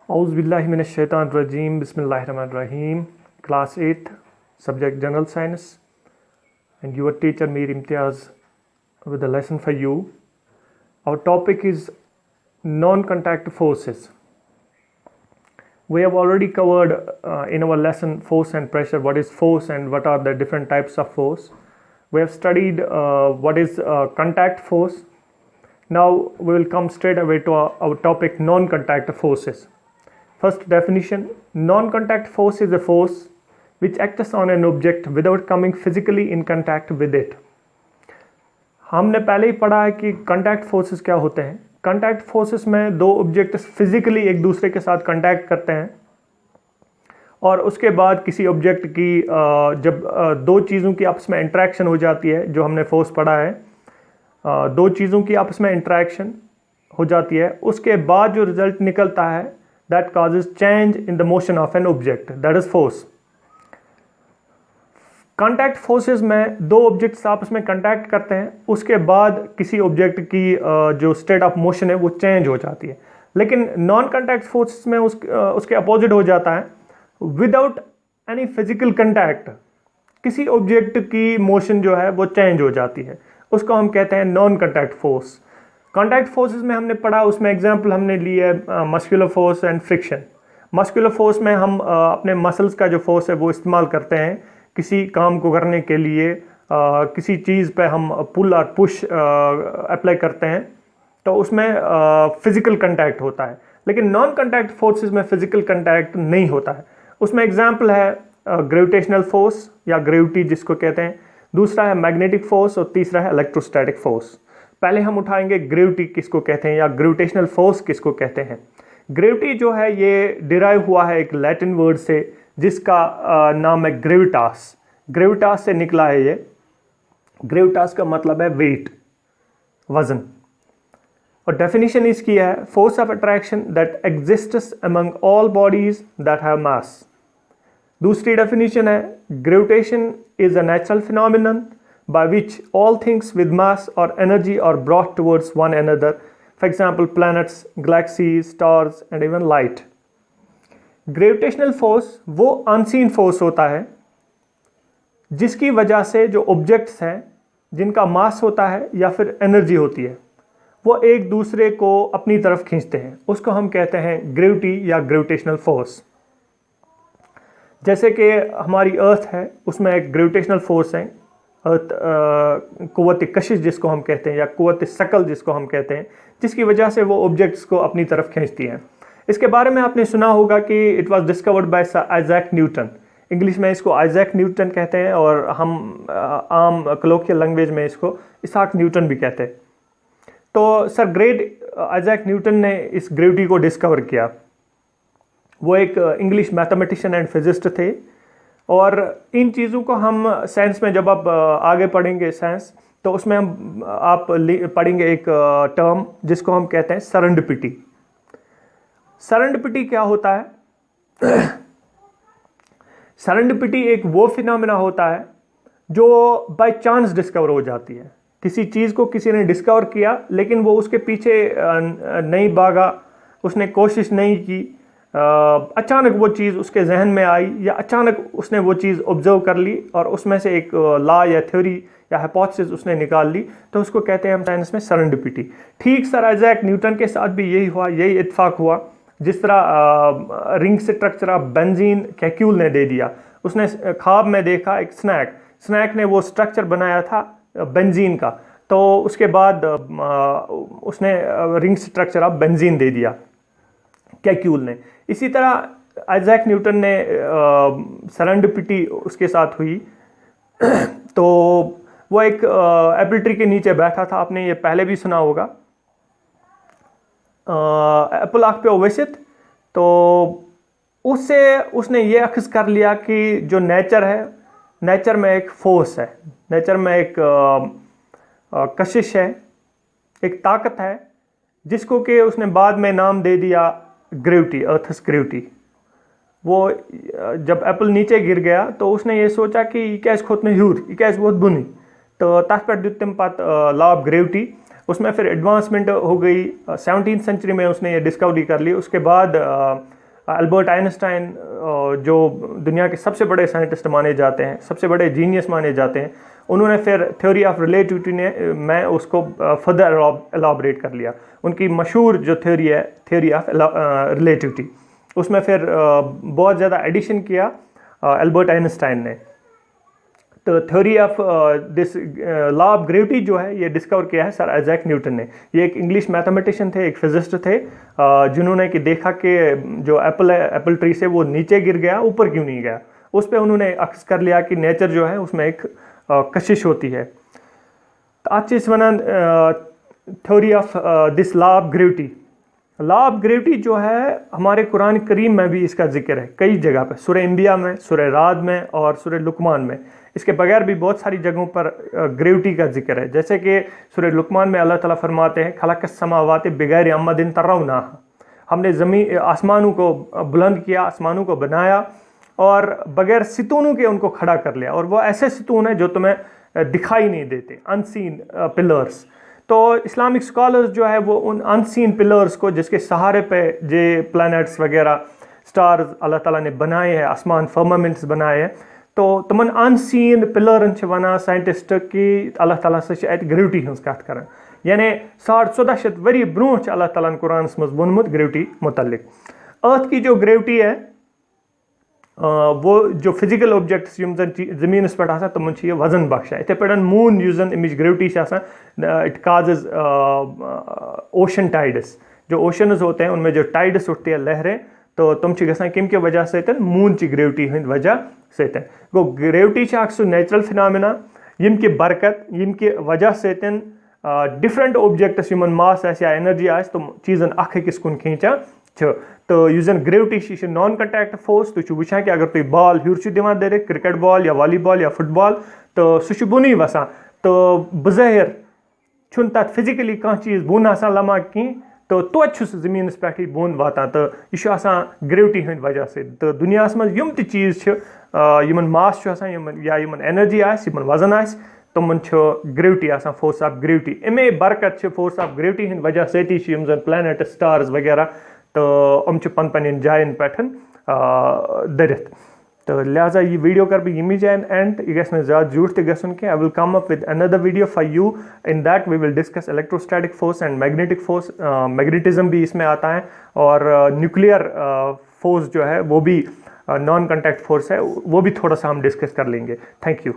Auzubillahiminash-shaytanir-rajim. Bismillahir-rahmanir-rahim. Class 8, subject General Science, and your teacher Mir Imtiaz with a lesson for you. Our topic is non-contact forces. We have already covered in our lesson force and pressure, what is force and what are the different types of force. We have studied what is contact force. Now we will come straight away to our topic non-contact forces. First definition, non-contact force is a force which acts on an object without coming physically in contact with it. हमने पहले ही पढ़ा है कि contact forces क्या होते हैं. Contact forces में दो objects physically एक दूसरे के साथ contact करते हैं और उसके बाद किसी object की जब दो चीज़ों की आपस में interaction हो जाती है, जो हमने force पढ़ा है, दो चीज़ों की आपस में interaction हो जाती है, उसके बाद जो result निकलता है that causes change in the motion of an object, that is force. Contact forces में दो objects आपस में contact करते हैं, उसके बाद किसी object की जो state of motion है वो change हो जाती है. लेकिन non contact forces में उसके opposite हो जाता है, without any physical contact किसी object की motion जो है वो change हो जाती है, उसको हम कहते हैं non contact force. Contact forces में हमने पढ़ा, उसमें एग्जांपल हमने लिए muscular force and friction. Muscular force में हम अपने मसल्स का जो फोर्स है वो इस्तेमाल करते हैं किसी काम को करने के लिए. किसी चीज़ पे हम पुल और पुश अप्लाई करते हैं तो उसमें फिज़िकल कंटैक्ट होता है. लेकिन नॉन कंटैक्ट फोर्सेस में फिज़िकल कंटैक्ट नहीं होता है. उसमें एग्जांपल है ग्रेविटेशनल फोर्स या ग्रेविटी जिसको कहते हैं, दूसरा है मैग्नेटिक फोर्स और तीसरा है इलेक्ट्रोस्टैटिक फोर्स. पहले हम उठाएंगे ग्रेविटी किसको कहते हैं या ग्रेविटेशनल फोर्स किसको कहते हैं. ग्रेविटी जो है ये डिराइव हुआ है एक लैटिन वर्ड से जिसका नाम है ग्रेविटास. ग्रेविटास से निकला है ये. ग्रेविटास का मतलब है वेट, वजन. और डेफिनेशन इसकी है force of attraction that exists among all bodies that have मास. दूसरी डेफिनेशन है gravitation is a natural phenomenon by which all things with mass or energy are brought towards one another, for example planets, galaxies, stars and even light. Gravitational force वो unseen force होता है जिसकी वजह से जो objects हैं जिनका mass होता है या फिर energy होती है वो एक दूसरे को अपनी तरफ खींचते हैं, उसको हम कहते हैं gravity या gravitational force. जैसे कि हमारी अर्थ है उसमें एक gravitational force है, कुव्वत कशिश जिसको हम कहते हैं या कुव्वत शकल जिसको हम कहते हैं, जिसकी वजह से वो ऑब्जेक्ट्स को अपनी तरफ खींचती हैं. इसके बारे में आपने सुना होगा कि it was discovered by Isaac Newton. English में इसको आइजैक न्यूटन कहते हैं और हम आम कलोकियल लैंग्वेज में इसको इसाक न्यूटन भी कहते हैं. तो सर ग्रेट आइजैक न्यूटन ने इस ग्रेविटी को डिस्कवर किया. वो एक इंग्लिश मैथमेटिशियन एंड फिजिस्ट थे और इन चीज़ों को हम साइंस में जब आप आगे पढ़ेंगे साइंस तो उसमें हम आप पढ़ेंगे एक टर्म जिसको हम कहते हैं सेरेंडिपिटी. सेरेंडिपिटी क्या होता है? सेरेंडिपिटी एक वो फिनोमेना होता है जो बाय चांस डिस्कवर हो जाती है. किसी चीज़ को किसी ने डिस्कवर किया लेकिन वो उसके पीछे नहीं भागा, उसने कोशिश नहीं की, अचानक वो चीज़ उसके जहन में आई या अचानक उसने वो चीज़ ऑब्जर्व कर ली और उसमें से एक लॉ या थ्योरी या हाइपोथेसिस उसने निकाल ली, तो उसको कहते हैं हम साइंस में सेरेंडिपिटी. ठीक सर आइजैक न्यूटन के साथ भी यही हुआ, यही इत्तेफाक हुआ. जिस तरह ring structure of benzene Kekulé ने दे दिया. उसने ख्वाब में देखा एक स्नैक ने वो स्ट्रक्चर बनाया था बेंजीन का, तो उसके बाद उसने रिंग स्ट्रक्चर ऑफ बेंजीन दे दिया कैक्यूल ने. इसी तरह आइजैक न्यूटन ने सेरेंडिपिटी उसके साथ हुई. तो वो एक एप्पल ट्री के नीचे बैठा था, आपने ये पहले भी सुना होगा. एप्पल आँख पे ओवैसित, तो उससे उसने ये अख्ज़ कर लिया कि जो नेचर है, नेचर में एक फोर्स है, नेचर में एक कशिश है, एक ताकत है जिसको कि उसने बाद में नाम दे दिया ग्रेविटी, अर्थस ग्रेविटी. वो जब एप्पल नीचे गिर गया तो उसने ये सोचा कि ये क्या खोत में ह्यूर, ये क्या बहुत बुनी, तो तथ पर द्वितीय पात लॉ ऑफ ग्रेविटी. उसमें फिर एडवांसमेंट हो गई. 17th सेंचुरी में उसने ये डिस्कवरी कर ली. उसके बाद अल्बर्ट आइंस्टाइन जो दुनिया के सबसे बड़े साइंटिस्ट माने जाते हैं, सबसे बड़े जीनियस माने जाते हैं, उन्होंने फिर थ्योरी ऑफ रिलेटिविटी में उसको फर्दर एलाबरेट कर लिया। उनकी मशहूर जो थ्योरी है, थ्योरी ऑफ रिलेटिविटी, उसमें फिर बहुत ज़्यादा एडिशन किया अल्बर्ट आइंस्टाइन ने। तो theory of this law of gravity जो है ये डिस्कवर किया है सर आइजैक न्यूटन ने। ये एक इंग्लिश मैथमेटिशियन थे, एक फिजिस्ट थे, जिन्होंने कि देखा कि जो एप्पल ट्री से वो नीचे गिर गया, ऊपर क्यों नहीं गया। उस पर उन्होंने अक्स कर लिया कि नेचर जो है उसमें एक कशिश होती है। तो आज इस वनान theory of this law of gravity. Law of gravity जो है हमारे कुरान करीम में भी इसका जिक्र है कई जगह पे, सूरह अंबिया में, सूरह राद में और सूरह लुकमान में। इसके बगैर भी बहुत सारी जगहों पर ग्रेविटी का जिक्र है। जैसे कि सूरह लुकमान में अल्लाह ताला फरमाते हैं खलक़स समावाति बिगैर अमदिन तरौनाहा, हमने ज़मीन आसमानों को बुलंद किया, आसमानों को बनाया और बगैर सितूनों के उनको खड़ा कर लिया। और वो ऐसे सितून हैं जो तुम्हें दिखाई नहीं देते, अनसीन पिलर्स। तो इस्लामिक स्कॉलर्स जो है वो उन अनसीन पिलर्स को, जिसके सहारे पे जे प्लैनेट्स वगैरह स्टार्स अल्लाह ताला ने बनाए हैं, आसमान फर्मामेंट्स बनाए हैं, तो तमन अनसीन पिलरन वना साइंटिस्ट कि अल्लाह ताला से ग्रेविटी हज कत कर। यानी 1450 वरी ब्रोह अल्लाह ताला कुरान मज वोनमुत ग्रेविटी मुतल्लिक। अर्थ की जो ग्रेविटी है वो जो फिजिकल ऑब्जेक्ट्स यम जन ज़मीन पे तमन ये वजन बख्श है। इथे पे moon use an immense gravity it causes ocean tides. जो ओशनस होते हैं उनमें जो टाइड्स उठती है, लहरें, तो तुम गसान कम के वजह से मून की ग्रेविटी हंद वजह से गो। ग्रेविटी सह नेचुरल फिनामिना यम की बरकत, यम की वजह से डिफरेंट ऑब्जेक्ट्स यमन मास या एनर्जी आ तुम चीज़न अकिस कुन खींचा। तो use gravity non contact force. तुम वुचान कि अगर तुम बॉल हूर दिवान दे क्रिकेट बॉल या वॉलीबॉल या फुटबॉल, तो सह बुन वसान, तो बज़ाहिर छुन तथ फिजिकली कह चीज़ बुन आसान लमा कहीं, तो तोत ज़मीन पे बोन वातान। तो यह ग्रेविटी हंद वजह से। तो दुनिया मज यम चीज़ यमन मास या यमन एनर्जी आमन वजन आ, तमन ग्रेविटी आसान, फोर्स ऑफ ग्रेविटी। अमे बरकत फोर्स ऑफ ग्रेविटी हंद वजह से यम जन प्लैनेट स्टार्स वगैरह, तो हम पन पन जायन पे दरित। तो लिहाजा ये वीडियो कर भी यमी जायन एंड यह गस ज़्यादा झूठ तो गसन कि I will come up with another video for you. In that we will discuss electrostatic force and magnetic force. Magnetism भी इसमें आता है और न्यूक्लियर फोर्स जो है वो भी नॉन कॉन्टैक्ट फोर्स है, वो भी थोड़ा सा हम डिस्कस कर लेंगे। Thank you.